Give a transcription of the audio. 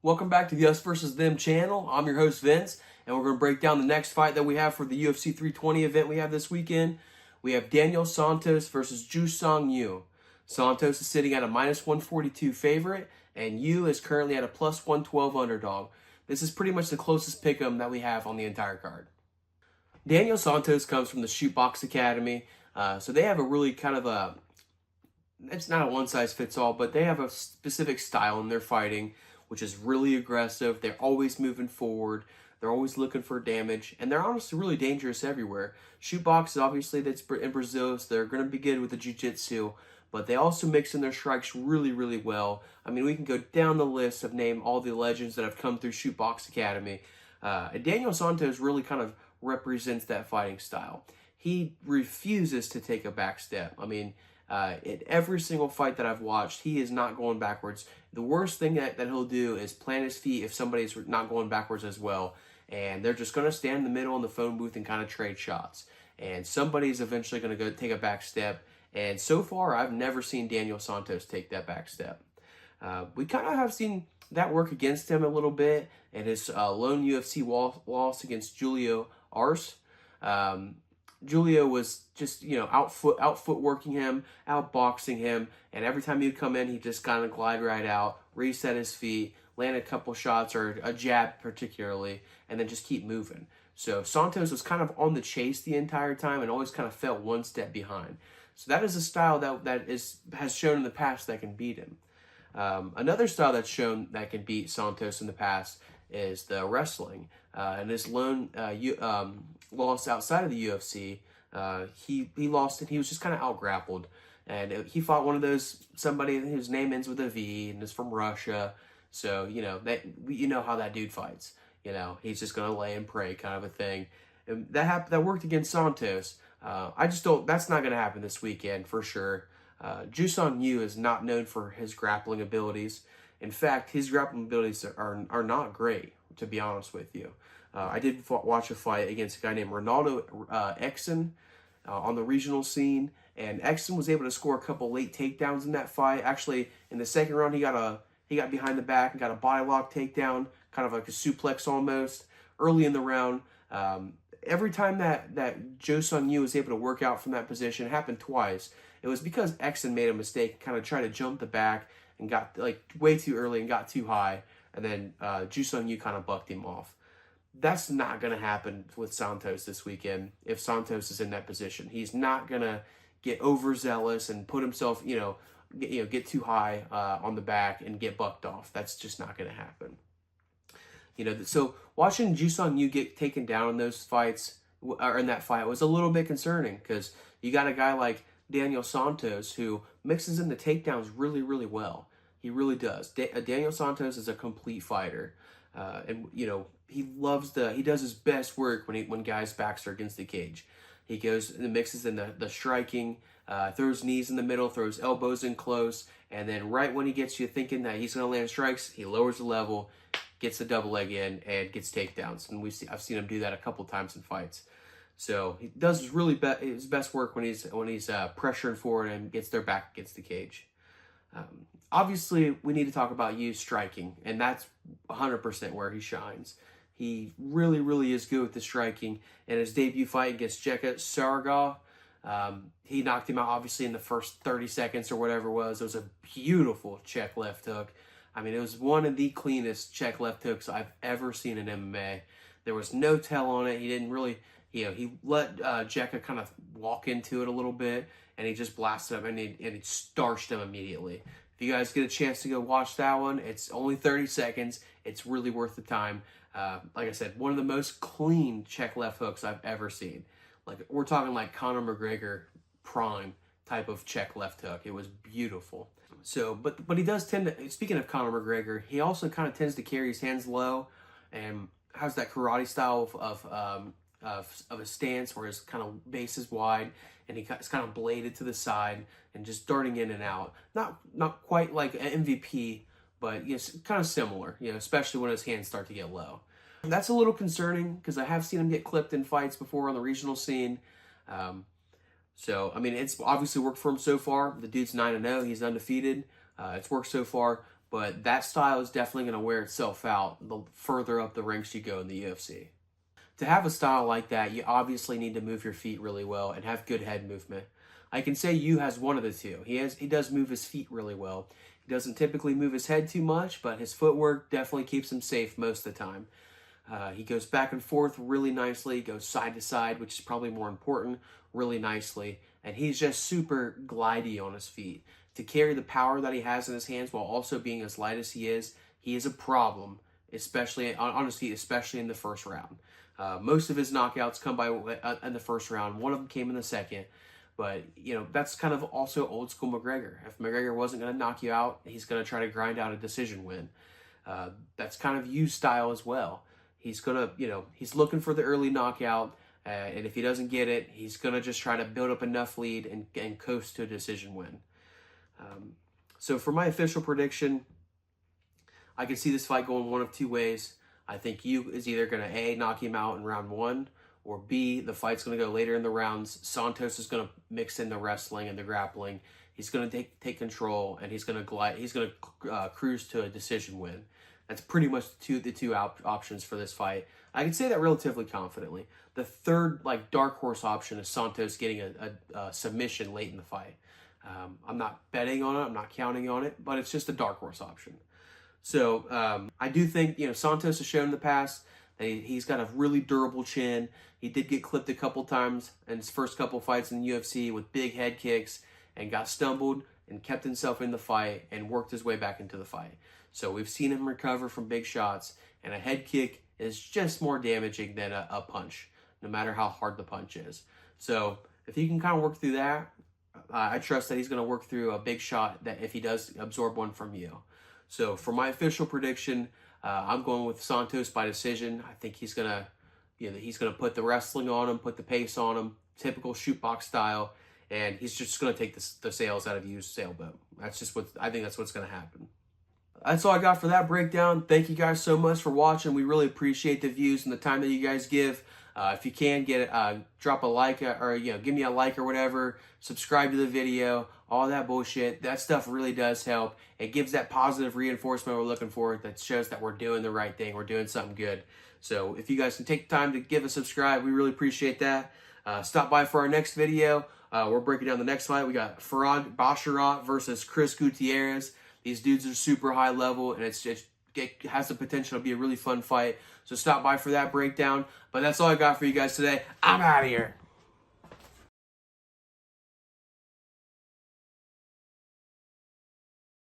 Welcome back to the Us versus Them channel. I'm your host Vince, and we're going to break down the next fight that we have for the UFC 320 event we have this weekend. We have Daniel Santos versus Jusong Yu. Santos is sitting at a minus 142 favorite, and Yu is currently at a plus 112 underdog. This is pretty much the closest pick'em that we have on the entire card. Daniel Santos comes from the Shootbox Academy, so they have a really kind of a, it's not a one-size-fits-all, but they have a specific style in their fighting, which is really aggressive. They're always moving forward. They're always looking for damage, and they're honestly really dangerous everywhere. Shootbox, obviously, that's in Brazil, so they're going to be good with the jiu-jitsu, but they also mix in their strikes really, really well. I mean, we can go down the list of name all the legends that have come through Shootbox Academy. And Daniel Santos really kind of represents that fighting style. He refuses to take a back step. I mean, in every single fight that I've watched, he is not going backwards. The worst thing that he'll do is plant his feet if somebody's not going backwards as well. And they're just going to stand in the middle in the phone booth and kind of trade shots. And somebody's eventually going to go take a back step. And so far, I've never seen Daniel Santos take that back step. We kind of have seen that work against him a little bit in his lone UFC loss against Julio Arce. Julio was just, out footworking him, out boxing him, and every time he'd come in, he'd just kind of glide right out, reset his feet, land a couple shots or a jab particularly, and then just keep moving. So Santos was kind of on the chase the entire time and always kind of felt one step behind. So that is a style that has shown in the past that can beat him. Another style that's shown that can beat Santos in the past is the wrestling. And his lone loss outside of the UFC, he lost it. He was just kind of out-grappled. And he fought one of those, somebody whose name ends with a V and is from Russia. So, you know how that dude fights. He's just going to lay and pray kind of a thing. And that worked against Santos. That's not going to happen this weekend for sure. Jusong Yu is not known for his grappling abilities. In fact, his grappling abilities are not great, to be honest with you. I did watch a fight against a guy named Ronaldo Exon on the regional scene, and Exon was able to score a couple late takedowns in that fight. Actually, in the second round, he got behind the back and got a body lock takedown, kind of like a suplex almost, early in the round. Every time that Jusong Yu was able to work out from that position, it happened twice. It was because Exon made a mistake, kind of tried to jump the back and got way too early and got too high, and then Jusong Yu kind of bucked him off. That's not going to happen with Santos this weekend if Santos is in that position. He's not going to get overzealous and put himself, get too high on the back and get bucked off. That's just not going to happen. So watching Jusong Yu get taken down in those fights, or in that fight, was a little bit concerning because you got a guy like Daniel Santos who mixes in the takedowns really, really well. He really does. Daniel Santos is a complete fighter. And he does his best work when guys' backs are against the cage. He goes and mixes in the striking, throws knees in the middle, throws elbows in close, and then right when he gets you thinking that he's going to land strikes, he lowers the level, gets the double leg in, and gets takedowns. And I've seen him do that a couple times in fights. So he does his best work when he's pressuring forward and gets their back against the cage. Obviously, we need to talk about Yu's striking, and that's 100% where he shines. He really, really is good with the striking. In his debut fight against Jeka Sargov, he knocked him out, obviously, in the first 30 seconds or whatever it was. It was a beautiful check left hook. I mean, it was one of the cleanest check left hooks I've ever seen in MMA. There was no tell on it. He didn't really, he let Jeka kind of walk into it a little bit, and he just blasted him, and he starched him immediately. If you guys get a chance to go watch that one, it's only 30 seconds. It's really worth the time. Like I said, one of the most clean check left hooks I've ever seen. We're talking like Conor McGregor prime type of check left hook. It was beautiful. So, but he does tend to, speaking of Conor McGregor, he also kind of tends to carry his hands low and has that karate style of a stance where his kind of base is wide and it's kind of bladed to the side and just darting in and out. Not quite like an MVP, but kind of similar, especially when his hands start to get low. That's a little concerning because I have seen him get clipped in fights before on the regional scene. So, I mean, it's obviously worked for him so far. The dude's 9-0. He's undefeated. It's worked so far. but that style is definitely going to wear itself out the further up the ranks you go in the UFC. To have a style like that, you obviously need to move your feet really well and have good head movement. I can say Yu has one of the two. He does move his feet really well. He doesn't typically move his head too much, but his footwork definitely keeps him safe most of the time. He goes back and forth really nicely, goes side to side, which is probably more important, really nicely. And he's just super glidey on his feet. To carry the power that he has in his hands while also being as light as he is a problem, especially on his feet, especially in the first round. Most of his knockouts come by in the first round. One of them came in the second. But, you know, that's kind of also old school McGregor. If McGregor wasn't going to knock you out, he's going to try to grind out a decision win. That's kind of Yu's style as well. He's going to, you know, he's looking for the early knockout. And if he doesn't get it, he's going to just try to build up enough lead and coast to a decision win. So for my official prediction, I can see this fight going one of two ways. I think Yu is either going to A, knock him out in round 1, or B, the fight's going to go later in the rounds. Santos is going to mix in the wrestling and the grappling. He's going to take control, and he's going to glide. He's going to cruise to a decision win. That's pretty much the two options for this fight. I can say that relatively confidently. The third, like, dark horse option is Santos getting a submission late in the fight. I'm not betting on it. I'm not counting on it, but it's just a dark horse option. So I do think, you know, Santos has shown in the past that he's got a really durable chin. He did get clipped a couple times in his first couple fights in the UFC with big head kicks and got stumbled and kept himself in the fight and worked his way back into the fight. So we've seen him recover from big shots, and a head kick is just more damaging than a punch, no matter how hard the punch is. So if he can kind of work through that, I trust that he's going to work through a big shot that if he does absorb one from you. So for my official prediction, I'm going with Santos by decision. I think he's gonna put the wrestling on him, put the pace on him, typical shootbox style, and he's just gonna take the sails out of Yu's sailboat. That's just I think that's what's gonna happen. That's all I got for that breakdown. Thank you guys so much for watching. We really appreciate the views and the time that you guys give. If you can drop a like or give me a like or whatever. Subscribe to the video. All that bullshit. That stuff really does help. It gives that positive reinforcement we're looking for. That shows that we're doing the right thing. We're doing something good. So if you guys can take the time to give a subscribe, we really appreciate that. Stop by for our next video. We're breaking down the next fight. We got Farhad Basharat versus Chris Gutierrez. These dudes are super high level, and it has the potential to be a really fun fight. So stop by for that breakdown. But that's all I got for you guys today. I'm out of here.